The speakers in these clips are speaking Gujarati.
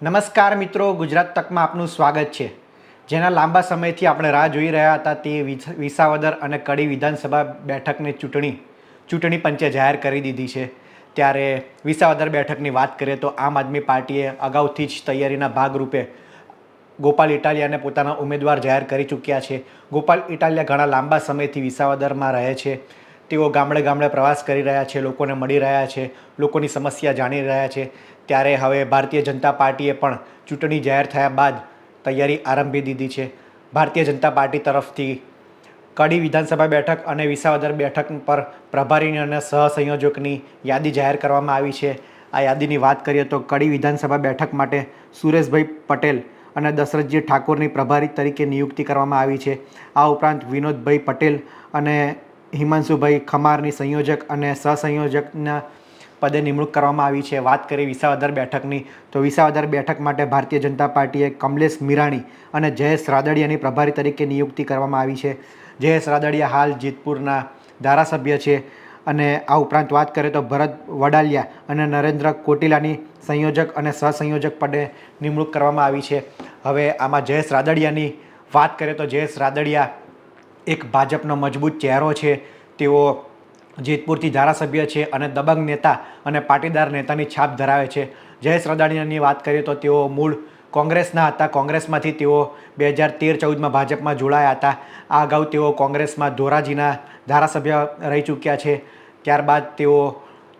નમસ્કાર મિત્રો, ગુજરાત તકમાં આપનું સ્વાગત છે। જેના લાંબા સમયથી આપણે રાહ જોઈ રહ્યા હતા તે વિસાવદર અને કડી વિધાનસભા બેઠકની ચૂંટણી પંચે જાહેર કરી દીધી છે। ત્યારે વિસાવદર બેઠકની વાત કરીએ તો આમ આદમી પાર્ટીએ અગાઉથી જ તૈયારીના ભાગરૂપે ગોપાલ ઇટાલિયાને પોતાના ઉમેદવાર જાહેર કરી ચૂક્યા છે। ગોપાલ ઇટાલિયા ઘણા લાંબા સમયથી વિસાવદરમાં રહે છે। તેઓ ગામડે ગામડે પ્રવાસ કરી રહ્યા છે, લોકોને મળી રહ્યા છે, લોકોની સમસ્યા જાણી રહ્યા છે। ત્યારે હવે ભારતીય જનતા પાર્ટીએ પણ ચૂંટણી જાહેર થયા બાદ તૈયારી આરંભી દીધી છે। ભારતીય જનતા પાર્ટી તરફથી કડી વિધાનસભા બેઠક અને વિસાવદર બેઠક પર પ્રભારી અને સહસંયોજકની યાદી જાહેર કરવામાં આવી છે। આ યાદીની વાત કરીએ તો કડી વિધાનસભા બેઠક માટે સુરેશભાઈ પટેલ અને દશરથજી ઠાકોરની પ્રભારી તરીકે નિયુક્તિ કરવામાં આવી છે। આ ઉપરાંત વિનોદભાઈ પટેલ અને હિમાંશુભાઈ ખમારની સંયોજક અને સહસંયોજકના પદે નિમણૂક કરવામાં આવી છે। વાત કરીએ વિસાવદર બેઠકની તો વિસાવદર બેઠક માટે ભારતીય જનતા પાર્ટીએ કમલેશ મીરાણી અને જયેશ રાદડિયાની પ્રભારી તરીકે નિયુક્તિ કરવામાં આવી છે। જયેશ રાદડિયા હાલ જેતપુરના ધારાસભ્ય છે અને આ ઉપરાંત વાત કરીએ તો ભરત વડાલિયા અને નરેન્દ્ર કોટિલાની સંયોજક અને સહસંયોજક પદે નિમણૂક કરવામાં આવી છે। હવે આમાં જયેશ રાદડિયાની વાત કરીએ તો જયેશ રાદડિયા એક ભાજપનો મજબૂત ચહેરો છે। તેઓ જેતપુરથી ધારાસભ્ય છે અને દબંગ નેતા અને પાટીદાર નેતાની છાપ ધરાવે છે। જયેશ રાદડિયાની વાત કરીએ તો તેઓ મૂળ કોંગ્રેસના હતા। કોંગ્રેસમાંથી તેઓ 2013-14માં ભાજપમાં જોડાયા હતા। આ અગાઉ તેઓ કોંગ્રેસમાં ધોરાજીના ધારાસભ્ય રહી ચૂક્યા છે। ત્યારબાદ તેઓ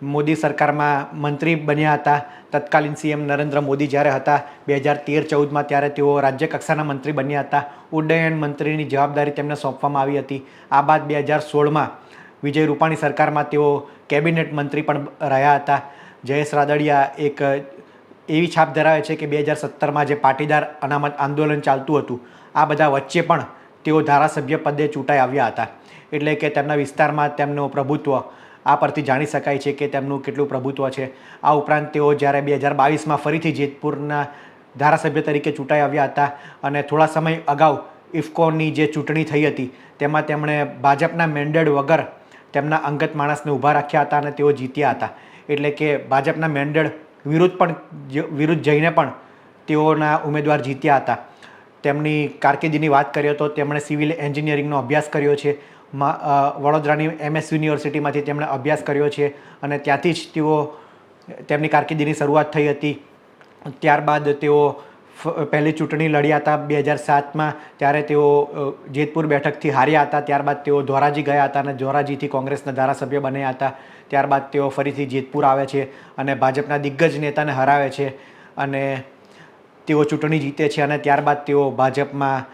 મોદી સરકારમાં મંત્રી બન્યા હતા। તત્કાલીન સીએમ નરેન્દ્ર મોદી જ્યારે હતા 2013-14માં ત્યારે તેઓ રાજ્ય કક્ષાના મંત્રી બન્યા હતા। ઉડ્ડયન મંત્રીની જવાબદારી તેમને સોંપવામાં આવી હતી। આ બાદ 2016માં વિજય રૂપાણી સરકારમાં તેઓ કેબિનેટ મંત્રી પણ રહ્યા હતા। જયેશ રાદડિયા એક એવી છાપ ધરાવે છે કે 2017માં જે પાટીદાર અનામત આંદોલન ચાલતું હતું આ બધા વચ્ચે પણ તેઓ ધારાસભ્ય પદે ચૂંટાઈ આવ્યા હતા। એટલે કે તેમના વિસ્તારમાં તેમનું પ્રભુત્વ આ પરથી જાણી શકાય છે કે તેમનું કેટલું પ્રભુત્વ છે। આ ઉપરાંત તેઓ જ્યારે 2022માં ફરીથી જેતપુરના ધારાસભ્ય તરીકે ચૂંટાઈ આવ્યા હતા અને થોડા સમય અગાઉ ઇફકોની જે ચૂંટણી થઈ હતી તેમાં તેમણે ભાજપના મેન્ડેટ વગર તેમના અંગત માણસને ઊભા રાખ્યા હતા અને તેઓ જીત્યા હતા। એટલે કે ભાજપના મેન્ડેટ વિરુદ્ધ જઈને પણ તેઓના ઉમેદવાર જીત્યા હતા। તેમની કારકિર્દીની વાત કરીએ તો તેમણે સિવિલ એન્જિનિયરિંગનો અભ્યાસ કર્યો છે। વડોદરાની MS યુનિવર્સિટીમાંથી તેમણે અભ્યાસ કર્યો છે અને ત્યાંથી જ તેઓ તેમની કારકિર્દીની શરૂઆત થઈ હતી। ત્યારબાદ તેઓ પહેલી ચૂંટણી લડ્યા હતા 2007માં, ત્યારે તેઓ જેતપુર બેઠકથી હાર્યા હતા। ત્યારબાદ તેઓ ધોરાજી ગયા હતા અને ધોરાજીથી કોંગ્રેસના ધારાસભ્ય બન્યા હતા। ત્યારબાદ તેઓ ફરીથી જેતપુર આવે છે અને ભાજપના દિગ્ગજ નેતાને હરાવે છે અને તેઓ ચૂંટણી જીતે છે અને ત્યારબાદ તેઓ ભાજપમાં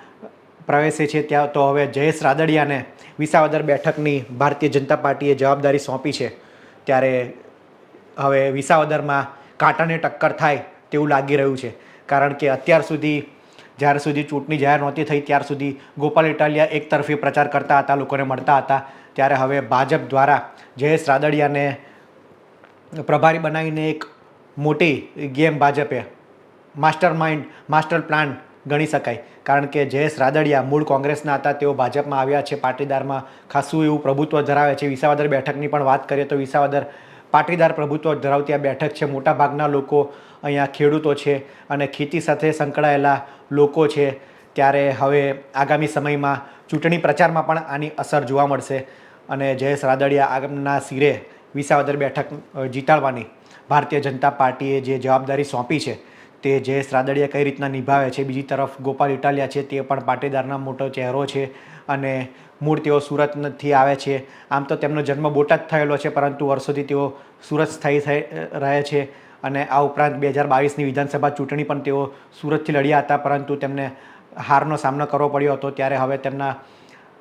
પ્રવેશે છે। ત્યાં તો હવે જયેશ રાદડિયાને વિસાવદર બેઠકની ભારતીય જનતા પાર્ટીએ જવાબદારી સોંપી છે। ત્યારે હવે વિસાવદરમાં કાંટાને ટક્કર થાય તેવું લાગી રહ્યું છે, કારણ કે અત્યાર સુધી જ્યાર સુધી ચૂંટણી જાહેર નહોતી થઈ ત્યાર સુધી ગોપાલ ઇટાલિયા એક તરફી પ્રચાર કરતા હતા, લોકોને મળતા હતા। ત્યારે હવે ભાજપ દ્વારા જયેશ રાદડિયાને પ્રભારી બનાવીને એક મોટી ગેમ ભાજપે માસ્ટર પ્લાન ગણી શકાય, કારણ કે જયેશ રાદડિયા મૂળ કોંગ્રેસના હતા, તેઓ ભાજપમાં આવ્યા છે। પાટીદારમાં ખાસું એવું પ્રભુત્વ ધરાવે છે। વિસાવદર બેઠકની પણ વાત કરીએ તો વિસાવદર પાટીદાર પ્રભુત્વ ધરાવતી આ બેઠક છે। મોટાભાગના લોકો અહીંયા ખેડૂતો છે અને ખેતી સાથે સંકળાયેલા લોકો છે। ત્યારે હવે આગામી સમયમાં ચૂંટણી પ્રચારમાં પણ આની અસર જોવા મળશે અને જયેશ રાદડિયા આગમના સિરે વિસાવદર બેઠક જીતાડવાની ભારતીય જનતા પાર્ટીએ જે જવાબદારી સોંપી છે તે જયેશ રાદડિયા કઈ રીતના નિભાવે છે। બીજી તરફ ગોપાલ ઇટાલિયા છે, તે પણ પાટીદારના મોટો ચહેરો છે અને મૂળ તેઓ સુરતથી આવે છે। આમ તો તેમનો જન્મ બોટાદ થયેલો છે, પરંતુ વર્ષોથી તેઓ સુરત સ્થાયી રહે છે અને આ ઉપરાંત 2022ની વિધાનસભા ચૂંટણી પણ તેઓ સુરતથી લડ્યા હતા, પરંતુ તેમને હારનો સામનો કરવો પડ્યો હતો। ત્યારે હવે તેમના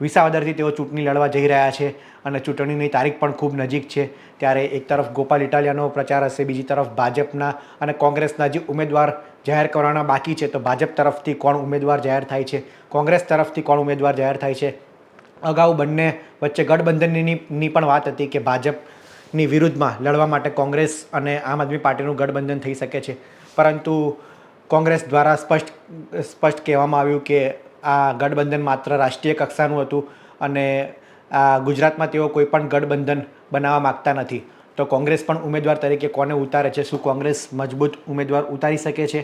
વિસાવદરથી તેઓ ચૂંટણી લડવા જઈ રહ્યા છે અને ચૂંટણીની તારીખ પણ ખૂબ નજીક છે। ત્યારે એક તરફ ગોપાલ ઇટાલિયાનો પ્રચાર હશે, બીજી તરફ ભાજપના અને કોંગ્રેસના જે ઉમેદવાર જાહેર કરવાના બાકી છે, તો ભાજપ તરફથી કોણ ઉમેદવાર જાહેર થાય છે, કોંગ્રેસ તરફથી કોણ ઉમેદવાર જાહેર થાય છે। અગાઉ બંને વચ્ચે ગઠબંધનની પણ વાત હતી કે ભાજપની વિરુદ્ધમાં લડવા માટે કોંગ્રેસ અને આમ આદમી પાર્ટીનું ગઠબંધન થઈ શકે છે, પરંતુ કોંગ્રેસ દ્વારા સ્પષ્ટ કહેવામાં આવ્યું કે આ ગઠબંધન માત્ર રાષ્ટ્રીય કક્ષાનું હતું અને ગુજરાતમાં તેઓ કોઈ પણ ગઠબંધન બનાવવા માગતા નથી। તો કોંગ્રેસ પણ ઉમેદવાર તરીકે કોને ઉતારે છે, શું કોંગ્રેસ મજબૂત ઉમેદવાર ઉતારી શકે છે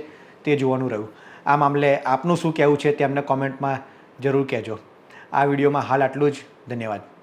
તે જોવાનું રહ્યું. આ મામલે આપનું શું કહેવું છે તે અમને કોમેન્ટમાં જરૂર કહેજો. આ વિડીયોમાં હાલ આટલું જ. ધન્યવાદ.